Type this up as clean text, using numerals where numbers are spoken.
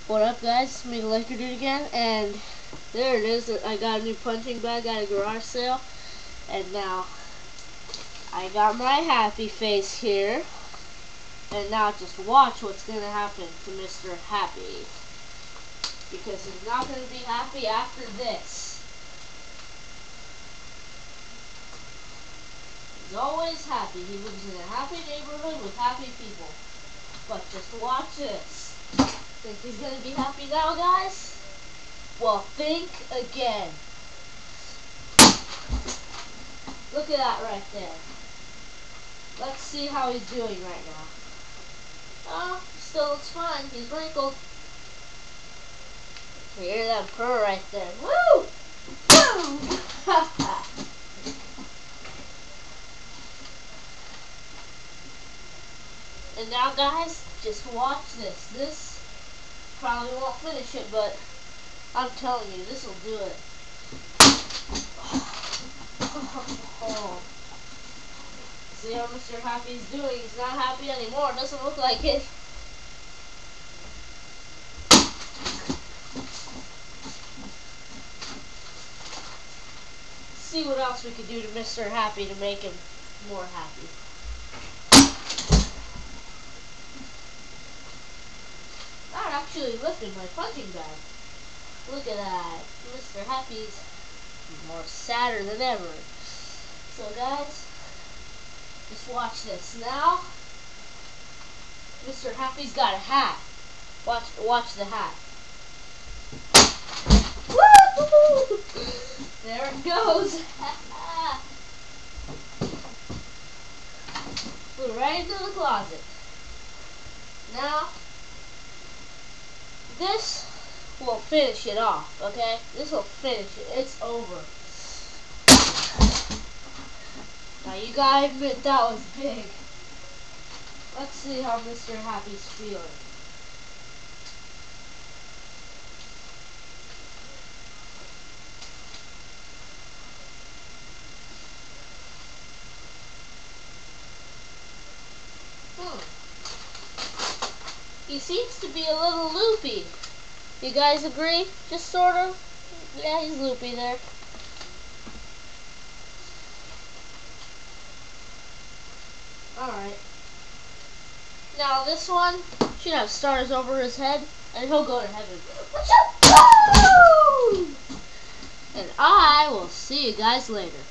What up, guys? It's me, the Laker Dude again, and there it is. I got a new punching bag at a garage sale, and now I got my happy face here, and now just watch what's going to happen to Mr. Happy, because he's not going to be happy after this. He's always happy. He lives in a happy neighborhood with happy people, but just watch this. Think he's gonna be happy now, guys? Well, think again. Look at that right there. Let's see how he's doing right now. Oh, still looks fine. He's wrinkled. You hear that purr right there? Woo! Woo! And now, guys, just watch this. This probably won't finish it, but I'm telling you, this will do it. See how Mr. Happy's doing? He's not happy anymore. It doesn't look like it. See what else we could do to Mr. Happy to make him more happy. That actually lifted my punching bag. Look at that. Mr. Happy's more sadder than ever. So, guys, just watch this. Now, Mr. Happy's got a hat. Watch the hat. Woo! There it goes. Flew right into the closet. Now, this will finish it off, okay? This will finish it. It's over. Now, you gotta admit that was big. Let's see how Mr. Happy's feeling. He seems to be a little loopy. You guys agree? Just sort of? Yeah, he's loopy there. Alright. Now this one should have stars over his head, and he'll go to heaven. And I will see you guys later.